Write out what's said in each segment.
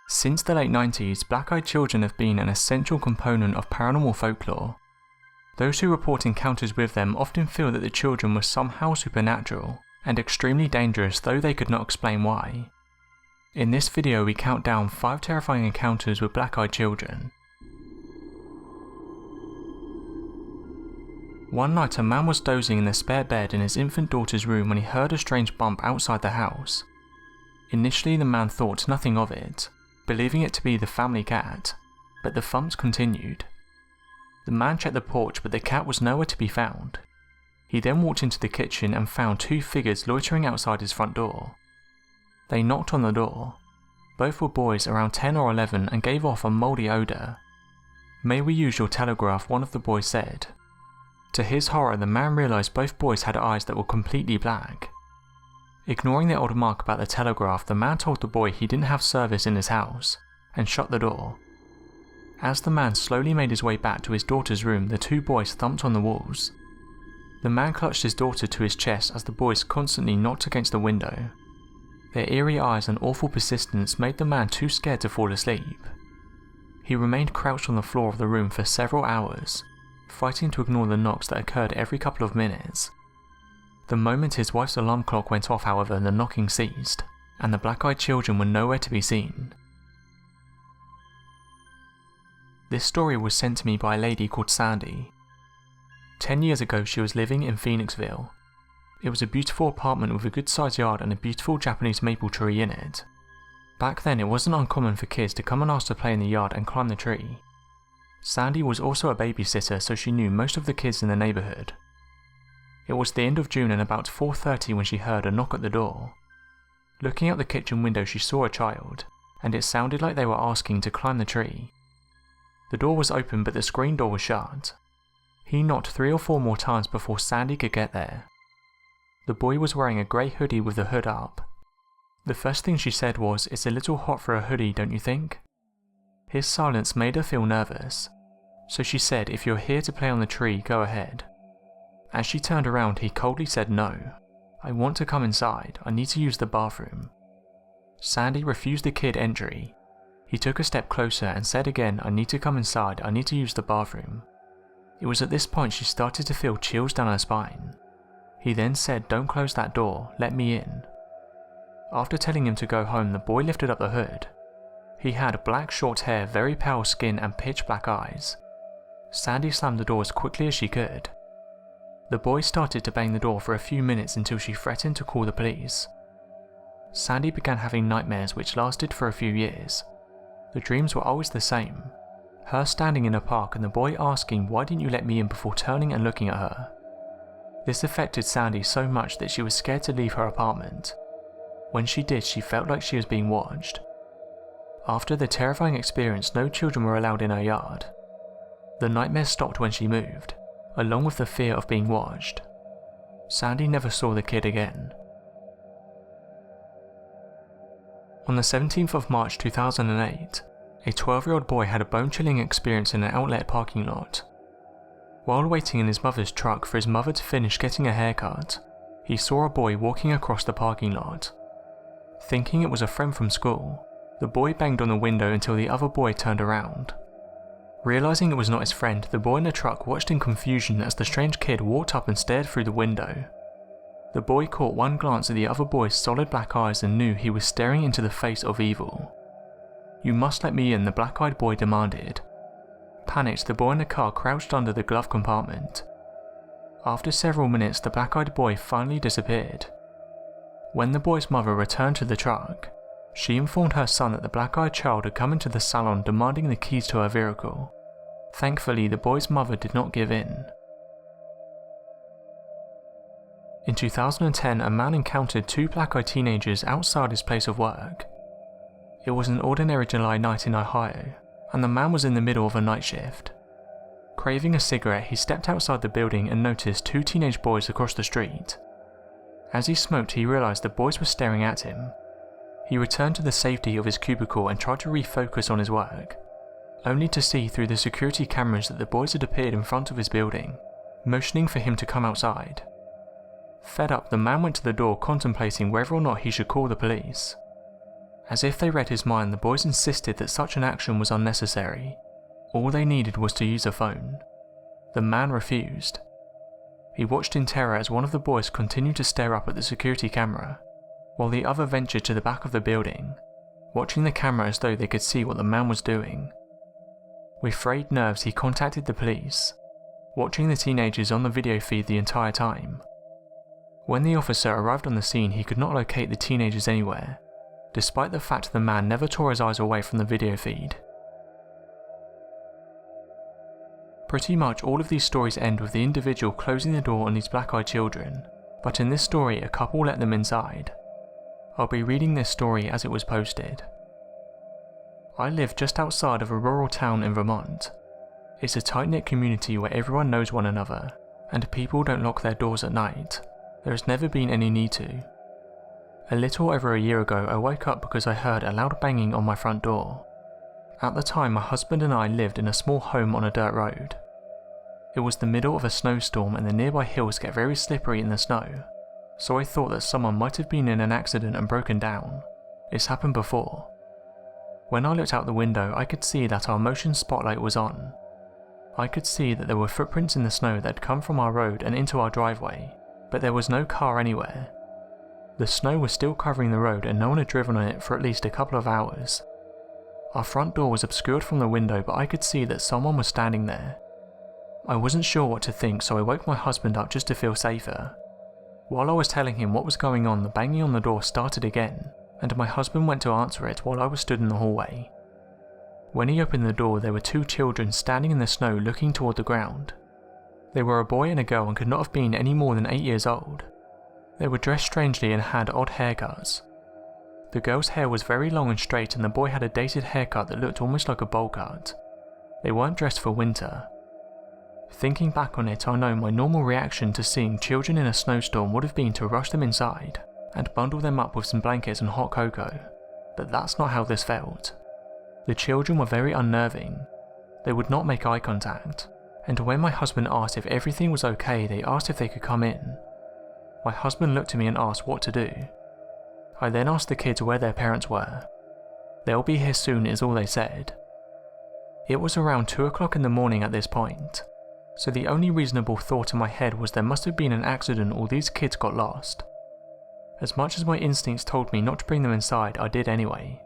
Since the late 90s, black-eyed children have been an essential component of paranormal folklore. Those who report encounters with them often feel that the children were somehow supernatural and extremely dangerous, though they could not explain why. In this video we count down 5 terrifying encounters with black-eyed children. One night a man was dozing in the spare bed in his infant daughter's room when he heard a strange bump outside the house. Initially the man thought nothing of it, believing it to be the family cat, but the thumps continued. The man checked the porch, but the cat was nowhere to be found. He then walked into the kitchen and found 2 figures loitering outside his front door. They knocked on the door. Both were boys around 10 or 11 and gave off a mouldy odour. "May we use your telegraph?" one of the boys said. To his horror, the man realised both boys had eyes that were completely black. Ignoring the old remark about the telegraph, the man told the boy he didn't have service in his house, and shut the door. As the man slowly made his way back to his daughter's room, the 2 boys thumped on the walls. The man clutched his daughter to his chest as the boys constantly knocked against the window. Their eerie eyes and awful persistence made the man too scared to fall asleep. He remained crouched on the floor of the room for several hours, fighting to ignore the knocks that occurred every couple of minutes. The moment his wife's alarm clock went off, however, the knocking ceased, and the black-eyed children were nowhere to be seen. This story was sent to me by a lady called Sandy. 10 years ago she was living in Phoenixville. It was a beautiful apartment with a good sized yard and a beautiful Japanese maple tree in it. Back then it wasn't uncommon for kids to come and ask to play in the yard and climb the tree. Sandy was also a babysitter, so she knew most of the kids in the neighbourhood. It was the end of June and about 4:30 when she heard a knock at the door. Looking out the kitchen window she saw a child, and it sounded like they were asking to climb the tree. The door was open but the screen door was shut. He knocked 3 or 4 more times before Sandy could get there. The boy was wearing a grey hoodie with the hood up. The first thing she said was, "It's a little hot for a hoodie, don't you think?" His silence made her feel nervous, so she said, "If you're here to play on the tree, go ahead." As she turned around, he coldly said, "No, I want to come inside, I need to use the bathroom." Sandy refused the kid entry. He took a step closer and said again, "I need to come inside, I need to use the bathroom." It was at this point she started to feel chills down her spine. He then said, "Don't close that door, let me in." After telling him to go home, the boy lifted up the hood. He had black short hair, very pale skin and pitch black eyes. Sandy slammed the door as quickly as she could. The boy started to bang the door for a few minutes until she threatened to call the police. Sandy began having nightmares which lasted for a few years. The dreams were always the same. Her standing in a park and the boy asking, "Why didn't you let me in?" before turning and looking at her. This affected Sandy so much that she was scared to leave her apartment. When she did, she felt like she was being watched. After the terrifying experience, no children were allowed in her yard. The nightmares stopped when she moved, along with the fear of being watched. Sandy never saw the kid again. On the 17th of March 2008, a 12-year-old boy had a bone-chilling experience in an outlet parking lot. While waiting in his mother's truck for his mother to finish getting a haircut, he saw a boy walking across the parking lot. Thinking it was a friend from school, the boy banged on the window until the other boy turned around. Realising it was not his friend, the boy in the truck watched in confusion as the strange kid walked up and stared through the window. The boy caught one glance at the other boy's solid black eyes and knew he was staring into the face of evil. "You must let me in," the black-eyed boy demanded. Panicked, the boy in the car crouched under the glove compartment. After several minutes, the black-eyed boy finally disappeared. When the boy's mother returned to the truck, she informed her son that the black-eyed child had come into the salon demanding the keys to her vehicle. Thankfully, the boy's mother did not give in. In 2010, a man encountered 2 black-eyed teenagers outside his place of work. It was an ordinary July night in Ohio, and the man was in the middle of a night shift. Craving a cigarette, he stepped outside the building and noticed 2 teenage boys across the street. As he smoked, he realised the boys were staring at him. He returned to the safety of his cubicle and tried to refocus on his work, only to see through the security cameras that the boys had appeared in front of his building, motioning for him to come outside. Fed up, the man went to the door contemplating whether or not he should call the police. As if they read his mind, the boys insisted that such an action was unnecessary. All they needed was to use a phone. The man refused. He watched in terror as one of the boys continued to stare up at the security camera, while the other ventured to the back of the building, watching the camera as though they could see what the man was doing. With frayed nerves, he contacted the police, watching the teenagers on the video feed the entire time. When the officer arrived on the scene, he could not locate the teenagers anywhere, despite the fact the man never tore his eyes away from the video feed. Pretty much all of these stories end with the individual closing the door on these black-eyed children, but in this story a couple let them inside. I'll be reading this story as it was posted. I live just outside of a rural town in Vermont. It's a tight-knit community where everyone knows one another, and people don't lock their doors at night. There has never been any need to. A little over a year ago, I woke up because I heard a loud banging on my front door. At the time, my husband and I lived in a small home on a dirt road. It was the middle of a snowstorm and the nearby hills get very slippery in the snow, so I thought that someone might have been in an accident and broken down. It's happened before. When I looked out the window, I could see that our motion spotlight was on. I could see that there were footprints in the snow that had come from our road and into our driveway, but there was no car anywhere. The snow was still covering the road and no one had driven on it for at least a couple of hours. Our front door was obscured from the window, but I could see that someone was standing there. I wasn't sure what to think, so I woke my husband up just to feel safer. While I was telling him what was going on, the banging on the door started again, and my husband went to answer it while I was stood in the hallway. When he opened the door, there were two children standing in the snow looking toward the ground. They were a boy and a girl and could not have been any more than 8 years old. They were dressed strangely and had odd haircuts. The girl's hair was very long and straight and the boy had a dated haircut that looked almost like a bowl cut. They weren't dressed for winter. Thinking back on it, I know my normal reaction to seeing children in a snowstorm would have been to rush them inside and bundle them up with some blankets and hot cocoa, but that's not how this felt. The children were very unnerving. They would not make eye contact, and when my husband asked if everything was okay, they asked if they could come in. My husband looked at me and asked what to do. I then asked the kids where their parents were. "They'll be here soon," is all they said. It was around 2 o'clock in the morning at this point, so the only reasonable thought in my head was there must have been an accident or these kids got lost. As much as my instincts told me not to bring them inside, I did anyway.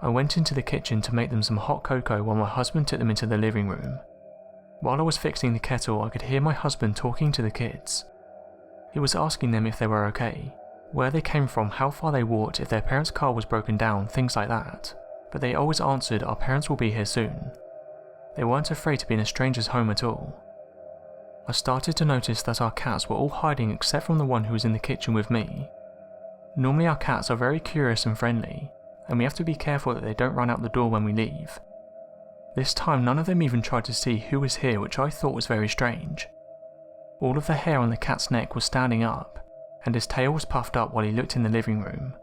I went into the kitchen to make them some hot cocoa while my husband took them into the living room. While I was fixing the kettle, I could hear my husband talking to the kids. He was asking them if they were okay, where they came from, how far they walked, if their parents' car was broken down, things like that, but they always answered, "Our parents will be here soon." They weren't afraid to be in a stranger's home at all. I started to notice that our cats were all hiding except from the one who was in the kitchen with me. Normally our cats are very curious and friendly, and we have to be careful that they don't run out the door when we leave. This time none of them even tried to see who was here, which I thought was very strange. All of the hair on the cat's neck was standing up, and his tail was puffed up while he looked in the living room.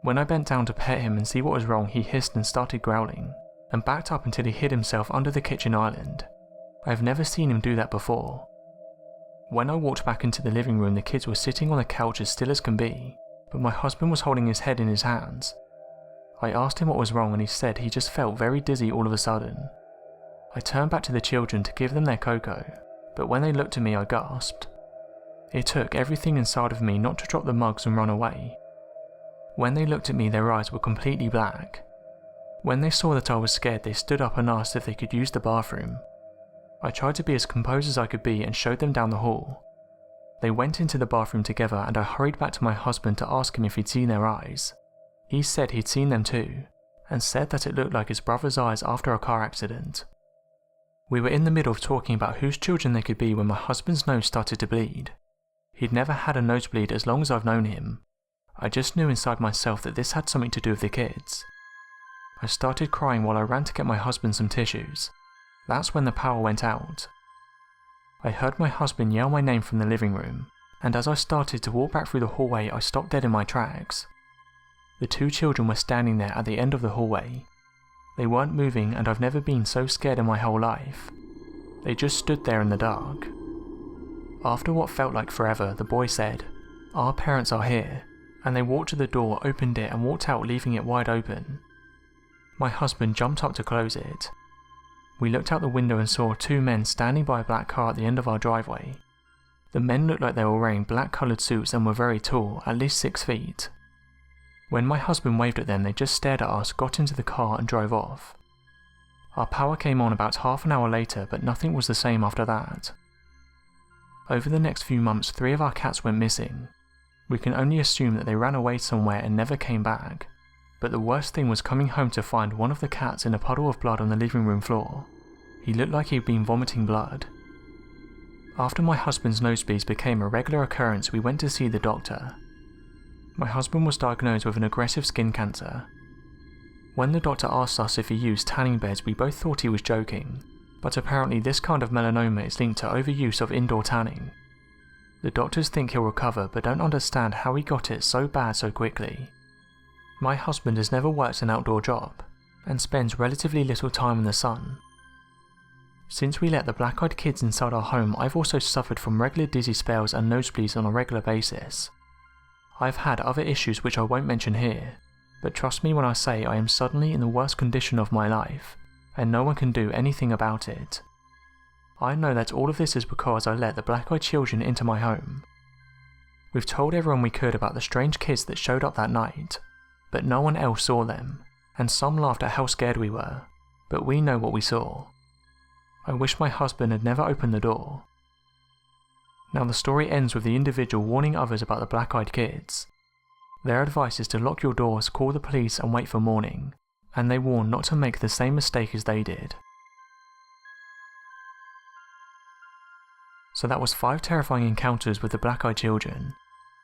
When I bent down to pet him and see what was wrong, he hissed and started growling, and backed up until he hid himself under the kitchen island. I have never seen him do that before. When I walked back into the living room, the kids were sitting on the couch as still as can be, but my husband was holding his head in his hands. I asked him what was wrong and he said he just felt very dizzy all of a sudden. I turned back to the children to give them their cocoa, but when they looked at me I gasped. It took everything inside of me not to drop the mugs and run away. When they looked at me, their eyes were completely black. When they saw that I was scared, they stood up and asked if they could use the bathroom. I tried to be as composed as I could be and showed them down the hall. They went into the bathroom together and I hurried back to my husband to ask him if he'd seen their eyes. He said he'd seen them too, and said that it looked like his brother's eyes after a car accident. We were in the middle of talking about whose children they could be when my husband's nose started to bleed. He'd never had a nosebleed as long as I've known him. I just knew inside myself that this had something to do with the kids. I started crying while I ran to get my husband some tissues. That's when the power went out. I heard my husband yell my name from the living room, and as I started to walk back through the hallway, I stopped dead in my tracks. The two children were standing there at the end of the hallway. They weren't moving, and I've never been so scared in my whole life. They just stood there in the dark. After what felt like forever, the boy said, "Our parents are here," and they walked to the door, opened it and walked out, leaving it wide open. My husband jumped up to close it. We looked out the window and saw 2 men standing by a black car at the end of our driveway. The men looked like they were wearing black coloured suits and were very tall, at least 6 feet. When my husband waved at them, they just stared at us, got into the car and drove off. Our power came on about half an hour later, but nothing was the same after that. Over the next few months, 3 of our cats went missing. We can only assume that they ran away somewhere and never came back, but the worst thing was coming home to find one of the cats in a puddle of blood on the living room floor. He looked like he'd been vomiting blood. After my husband's nosebleeds became a regular occurrence, we went to see the doctor. My husband was diagnosed with an aggressive skin cancer. When the doctor asked us if he used tanning beds, we both thought he was joking, but apparently this kind of melanoma is linked to overuse of indoor tanning. The doctors think he'll recover but don't understand how he got it so bad so quickly. My husband has never worked an outdoor job, and spends relatively little time in the sun. Since we let the black-eyed kids inside our home, I've also suffered from regular dizzy spells and nosebleeds on a regular basis. I've had other issues which I won't mention here, but trust me when I say I am suddenly in the worst condition of my life, and no one can do anything about it. I know that all of this is because I let the black-eyed children into my home. We've told everyone we could about the strange kids that showed up that night, but no one else saw them, and some laughed at how scared we were, but we know what we saw. I wish my husband had never opened the door. Now the story ends with the individual warning others about the black-eyed kids. Their advice is to lock your doors, call the police and wait for morning, and they warn not to make the same mistake as they did. So that was 5 terrifying encounters with the black-eyed children.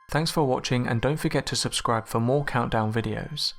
Thanks for watching and don't forget to subscribe for more countdown videos.